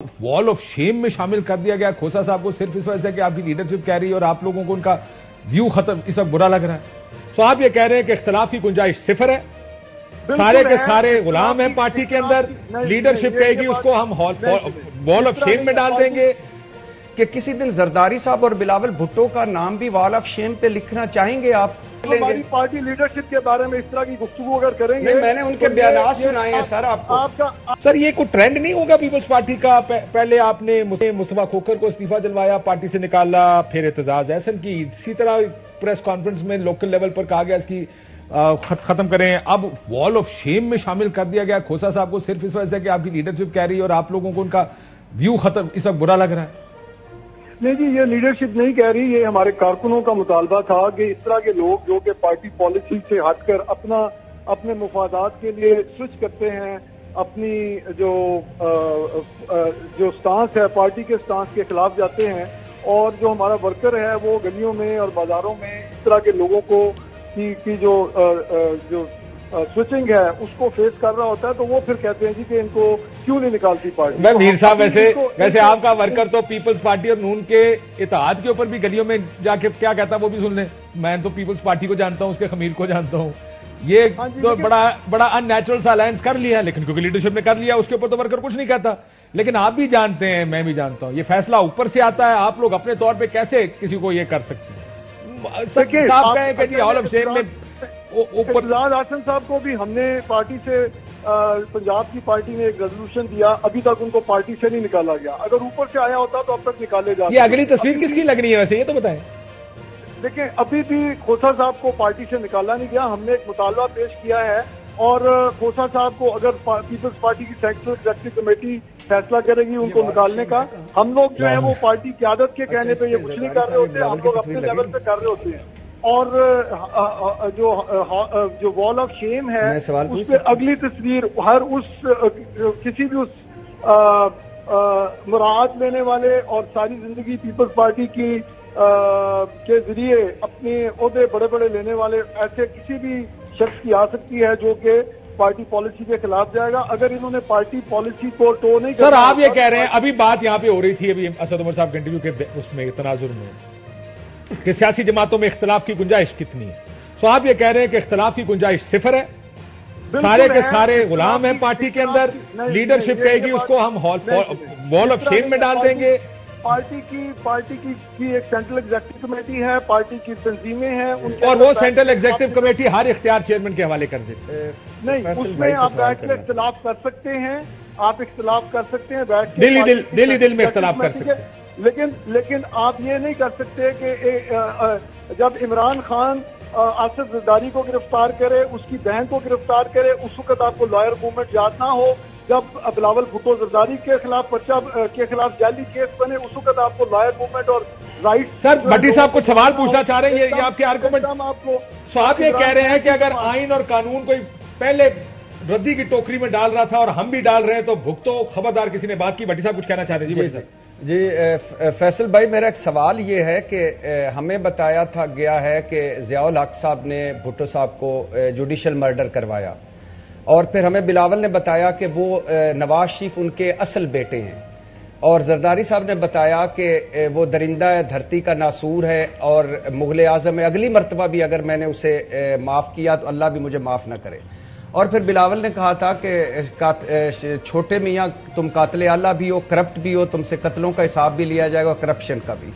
Wall of shame में शामिल कर दिया गया खोसा साहब को सिर्फ इस वजह से कि आपकी लीडरशिप कह रही है और आप लोगों को उनका व्यू खत्म इस वक्त बुरा लग रहा है। तो आप ये कह रहे हैं कि इख्तलाफ की गुंजाइश सिफर है, सारे के सारे गुलाम हैं पार्टी के अंदर, लीडरशिप कहेगी उसको हम वॉल ऑफ शेम में डाल देंगे। कि किसी दिन जरदारी साहब और बिलावल भुट्टो का नाम भी वॉल ऑफ शेम पे लिखना चाहेंगे आप? हमारी पार्टी लीडरशिप के बारे में इस तरह की गुफ्तगू अगर करेंगे, मैंने उनके बयान सुनाए हैं सर आपको। सर ये कोई ट्रेंड नहीं होगा पीपल्स पार्टी का? पहले आपने मुस्तफा खोखर को इस्तीफा दिलवाया, पार्टी से निकाला, फिर एतजाज एहसन की, इसी तरह प्रेस कॉन्फ्रेंस में लोकल लेवल पर कहा गया इसकी खत्म करें। अब वॉल ऑफ शेम में शामिल कर दिया गया खोसा साहब को सिर्फ इस वजह से कि आपकी लीडरशिप कह रही है और आप लोगों को उनका व्यू खत्म इस वक्त बुरा लग रहा है। नहीं जी, ये लीडरशिप नहीं कह रही, ये हमारे कारकुनों का मुतालबा था कि इस तरह के लोग जो कि पार्टी पॉलिसी से हटकर अपने मुफादात के लिए स्विच करते हैं, अपनी जो स्टांस है पार्टी के स्टांस के खिलाफ जाते हैं, और जो हमारा वर्कर है वो गलियों में और बाजारों में इस तरह के लोगों को की जो स्विचिंग है उसको फेस कर रहा होता है, तो वो फिर कहते हैं जी कि इनको क्यों नहीं निकालती पार्टी। मैं मीर साहब वैसे आपका वर्कर तो पीपल्स पार्टी और नून के इत्तेहाद के ऊपर भी गलियों में जाके क्या कहता है वो भी सुन लें। मैं तो पीपल्स पार्टी को जानता हूं, उसके खमीर को जानता हूं। ये तो बड़ा अननेचुरल सा अलायंस कर लिया है, लेकिन क्योंकि लीडरशिप ने कर लिया उसके ऊपर तो वर्कर कुछ नहीं कहता। लेकिन आप भी जानते हैं, मैं भी जानता हूं, ये फैसला ऊपर से आता है। आप लोग अपने तौर पर कैसे किसी को ये कर सकते हैं? साहब कहें कि जी हॉल ऑफ शेम में एतजाज एहसन साहब को भी हमने पार्टी से पंजाब की पार्टी ने एक रेजोल्यूशन दिया, अभी तक उनको पार्टी से नहीं निकाला गया। अगर ऊपर से आया होता तो अब तक निकाले जाते। ये अगली तस्वीर किसकी लग रही है वैसे, ये तो बताएं। देखिए, अभी भी खोसा साहब को पार्टी से निकाला नहीं गया। हमने एक मुतालबा पेश किया है और खोसा साहब को अगर पीपल्स पार्टी की सेंट्रल एग्जीक्यूटिव कमेटी फैसला करेगी उनको निकालने का, हम लोग जो है वो पार्टी क्यादत के कहने पे ये कुछ नहीं कर रहे होते, हम लोग अपने लेवल पे कर रहे होते हैं। और जो वॉल ऑफ शेम है उस पर अगली तस्वीर हर किसी भी मुराद लेने वाले और सारी जिंदगी पीपल्स पार्टी की के जरिए अपने ओहदे बड़े बड़े लेने वाले ऐसे किसी भी शख्स की आ सकती है जो कि पार्टी पॉलिसी के खिलाफ जाएगा। अगर इन्होंने पार्टी पॉलिसी को टो नहीं सर, आप ये कह रहे हैं, अभी बात यहाँ पे हो रही थी अभी असद उमर साहब के इंटरव्यू के उसमें तनाजुर में कि सियासी जमातों में इख्तलाफ की गुंजाइश कितनी है। तो आप ये कह रहे हैं कि इख्तलाफ की गुंजाइश सिफर है, सारे के सारे गुलाम हैं पार्टी के अंदर, लीडरशिप कहेगी उसको हम वॉल ऑफ शेम में डाल देंगे। पार्टी की एक सेंट्रल एग्जीक्यूटिव कमेटी है, पार्टी की तंजीमें हैं, और वो सेंट्रल एग्जीक्यूटिव कमेटी हर इख्तियार चेयरमैन के हवाले कर देती है। नहीं, उसमें आप बैठ कर इख्तलाफ कर सकते हैं, आप इख्तलाफ कर सकते हैं बैठ के दिल में इख्तलाफ कर सकते हैं, लेकिन आप ये नहीं कर सकते कि जब इमरान खान आसिफ जरदारी को गिरफ्तार करे, उसकी बहन को गिरफ्तार करे, उस वक्त आपको लॉयर मूवमेंट याद ना हो। जब बिलावल भुट्टो जरदारी के खिलाफ पर्चा के खिलाफ जाली केस बने, उस वक्त आपको लॉयर मूवमेंट और राइट। सर, भट्टी साहब कुछ सवाल पूछना चाह रहे हैं, ये आपके आर्गुमेंट आपको। सो आप ये कह रहे हैं कि अगर आइन और कानून कोई पहले रद्दी की टोकरी में डाल रहा था और हम भी डाल रहे हैं तो भुगतो, खबरदार किसी ने बात की। भट्टी साहब कुछ कहना चाह रहे हैं? जी फैसल भाई, मेरा एक सवाल ये है कि हमें बताया था गया है कि ज़ियाउल हक साहब ने भुट्टो साहब को जुडिशल मर्डर करवाया, और फिर हमें बिलावल ने बताया कि वो नवाज शरीफ उनके असल बेटे हैं, और जरदारी साहब ने बताया कि वो दरिंदा है, धरती का नासूर है और मुगल आजम है। अगली मरतबा भी अगर मैंने उसे माफ किया तो अल्लाह भी मुझे माफ न करे। और फिर बिलावल ने कहा था कि छोटे मियाँ तुम कातिल आला भी हो, करप्ट भी हो, तुमसे कत्लों का हिसाब भी लिया जाएगा, करप्शन का भी।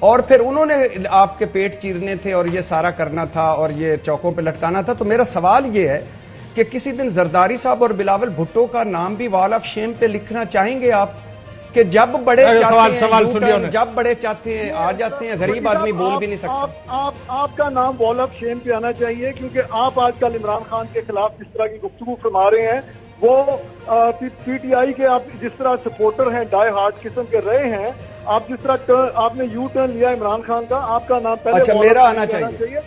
और फिर उन्होंने आपके पेट चीरने थे और ये सारा करना था और ये चौकों पे लटकाना था। तो मेरा सवाल ये है कि किसी दिन जरदारी साहब और बिलावल भुट्टो का नाम भी वॉल ऑफ शेम पे लिखना चाहेंगे आप? कि जब बड़े जब बड़े चाहते हैं आ जाते हैं, गरीब आदमी बोल भी नहीं सकता। आपका नाम वॉल ऑफ शेम पे आना चाहिए, क्योंकि आप आजकल इमरान खान के खिलाफ जिस तरह की गुफ्तगू फरमा रहे हैं, वो पीटीआई के आप जिस तरह सपोर्टर हैं, डाई हार्ड किस्म के रहे हैं, आप जिस तरह आपने यू टर्न लिया इमरान खान का, आपका नाम पहले मेरा आना चाहिए।